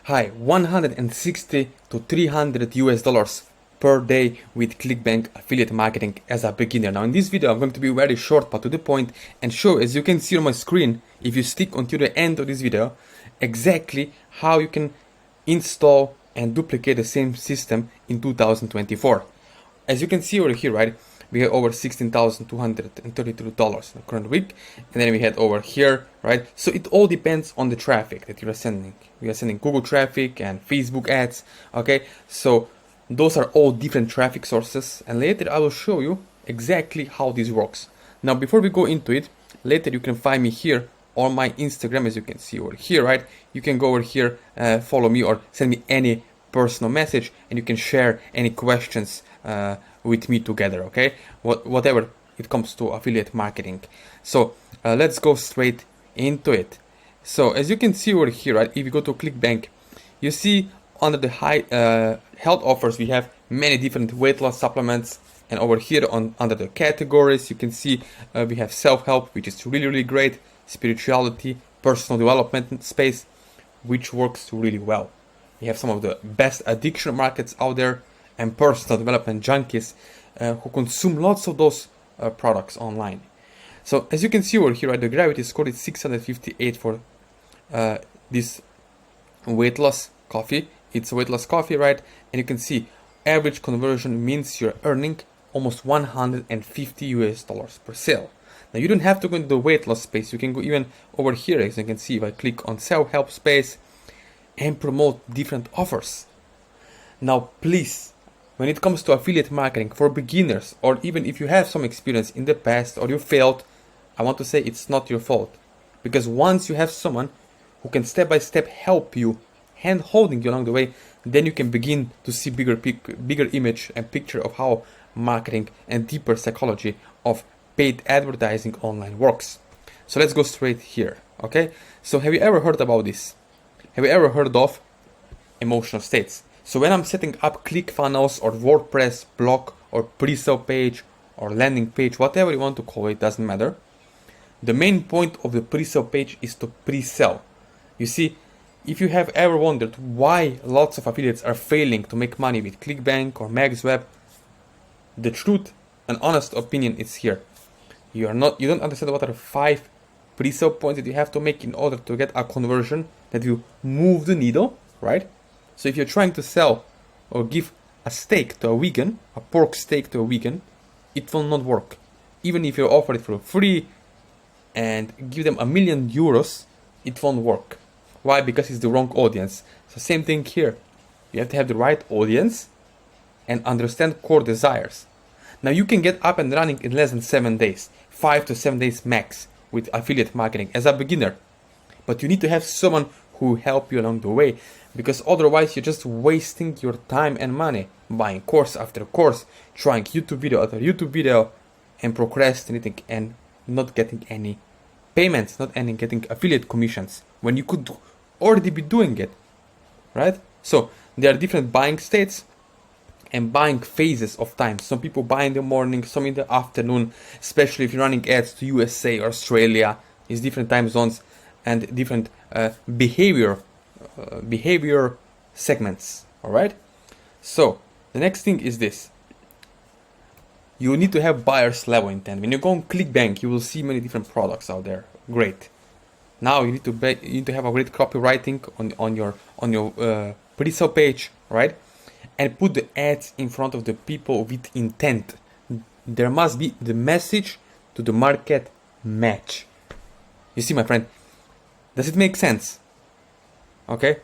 Hi, 160 to 300 US dollars per day with Clickbank affiliate marketing as a beginner. Now in this video I'm going to be very short but to the point and show, as you can see on my screen, if you stick until the end of this video, exactly how you can install and duplicate the same system in 2024. As you can see over here, right, we have over $16,232 in the current week, and then we head over here, right? So it all depends on the traffic that you are sending. We are sending Google traffic and Facebook ads, okay? So those are all different traffic sources, and later I will show you exactly how this works. Now, before we go into it, later you can find me here on my Instagram, as you can see over here, right? You can go over here, follow me, or send me any personal message, and you can share any questions with me together, okay? Whatever it comes to affiliate marketing. So let's go straight into it. So as you can see over here, right, if you go to Clickbank, you see under the high health offers, we have many different weight loss supplements, and over here under the categories, you can see we have self-help, which is really great, spirituality, personal development space, which works really well. We have some of the best addiction markets out there, and personal development junkies who consume lots of those products online. So as you can see over here, right, the gravity score is 658 for this weight loss coffee. It's a weight loss coffee, right? And you can see average conversion means you're earning almost 150 US dollars per sale. Now you don't have to go into the weight loss space. You can go even over here, as you can see, if I click on self-help space and promote different offers. Now please, when it comes to affiliate marketing for beginners, or even if you have some experience in the past or you failed, I want to say it's not your fault. Because once you have someone who can step by step help you, hand holding you along the way, then you can begin to see bigger image and picture of how marketing and deeper psychology of paid advertising online works. So let's go straight here, okay? So have you ever heard about this? Have you ever heard of emotional states? So when I'm setting up ClickFunnels or WordPress blog or pre-sale page or landing page, whatever you want to call it, doesn't matter. The main point of the pre-sale page is to pre-sell. You see, if you have ever wondered why lots of affiliates are failing to make money with Clickbank or MaxWeb, the truth and honest opinion is here. You don't understand what are 5 pre-sale points that you have to make in order to get a conversion that will move the needle, right? So if you're trying to sell or give a steak to a vegan, a pork steak to a vegan, it will not work. Even if you offer it for free and give them €1,000,000, it won't work. Why? Because it's the wrong audience. So same thing here. You have to have the right audience and understand core desires. Now you can get up and running in less than 7 days, 5 to 7 days max with affiliate marketing as a beginner. But you need to have someone who help you along the way, because otherwise you're just wasting your time and money buying course after course, trying YouTube video after YouTube video, and procrastinating and not getting any payments, not getting affiliate commissions when you could already be doing it, right? So there are different buying states and buying phases of time. Some people buy in the morning, some in the afternoon, especially if you're running ads to USA or Australia. It's different time zones and different behavior segments, all right? So the next thing is this. You need to have buyer's level intent. When you go on Clickbank, you will see many different products out there. Great. Now you need to have a great copywriting on your pre-sale page, right? And put the ads in front of the people with intent. There must be the message to the market match. You see, my friend, does it make sense? Okay?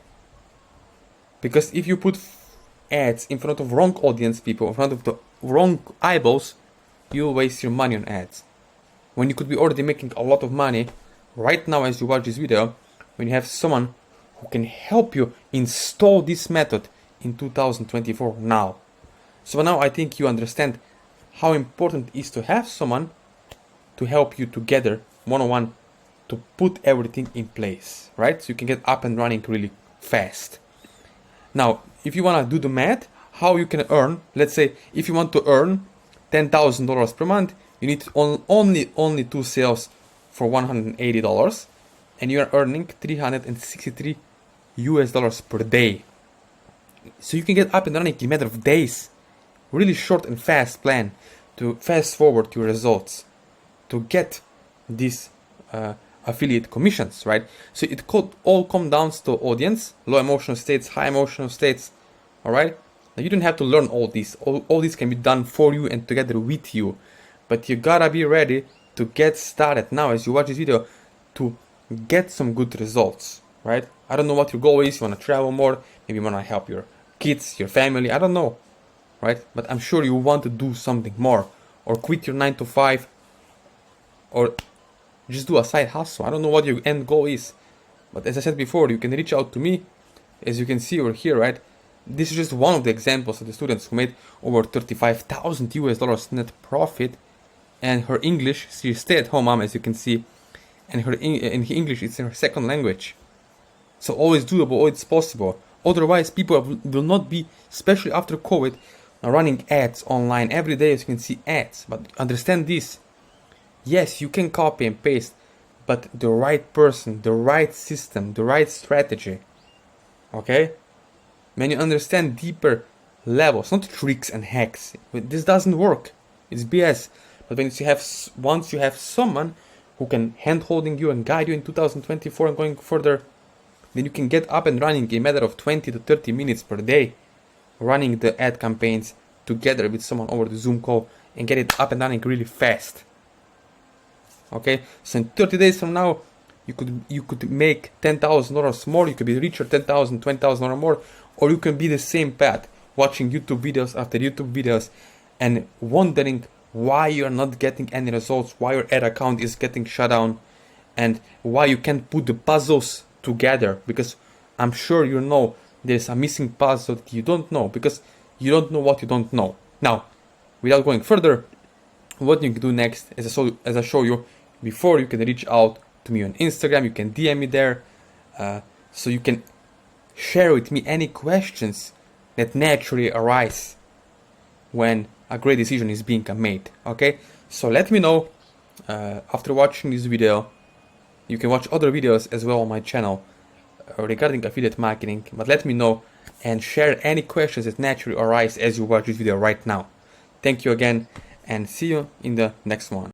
Because if you put ads in front of wrong audience people, in front of the wrong eyeballs, you'll waste your money on ads. When you could be already making a lot of money right now as you watch this video, when you have someone who can help you install this method in 2024 now. So now I think you understand how important it is to have someone to help you together, one-on-one, to put everything in place, right? So you can get up and running really fast. Now, if you want to do the math, how you can earn, let's say if you want to earn $10,000 per month, you need only 2 sales for $180, and you are earning $363 US dollars per day. So you can get up and running in a matter of days. Really short and fast plan to fast forward your results, to get these affiliate commissions, right? So it could all come down to audience, low emotional states, high emotional states, all right? Now you don't have to learn all these. All these can be done for you and together with you. But you gotta be ready to get started now as you watch this video to get some good results, right? I don't know what your goal is. You wanna travel more, maybe you wanna help your kids, your family, I don't know, right? But I'm sure you want to do something more, or quit your 9 to 5, or just do a side hustle. I don't know what your end goal is, but as I said before, you can reach out to me. As you can see over here, right? This is just one of the examples of the students who made over 35,000 US dollars net profit. And her English, she's stay-at-home mom, as you can see, and her English is in her second language. So always doable, always possible. Otherwise, people will not be, especially after COVID, running ads online every day. As you can see, ads. But understand this: yes, you can copy and paste, but the right person, the right system, the right strategy. Okay? When you understand deeper levels, not tricks and hacks. This doesn't work. It's BS. But once you have someone who can hand-holding you and guide you in 2024 and going further, then you can get up and running in a matter of 20 to 30 minutes per day, running the ad campaigns together with someone over the Zoom call and get it up and running really fast. Okay, so in 30 days from now, you could make $10,000 more. You could be richer, 10,000, 20,000 or more, or you can be the same path, watching YouTube videos after YouTube videos and wondering why you're not getting any results, why your ad account is getting shut down, and why you can't put the puzzles together. Because I'm sure you know there's a missing puzzle that you don't know, because you don't know what you don't know. Now, without going further, what you can do next, as I show you before, you can reach out to me on Instagram. You can DM me there, so you can share with me any questions that naturally arise when a great decision is being made. Okay, so let me know after watching this video. You can watch other videos as well on my channel regarding affiliate marketing, but let me know and share any questions that naturally arise as you watch this video right now. Thank you again, and see you in the next one.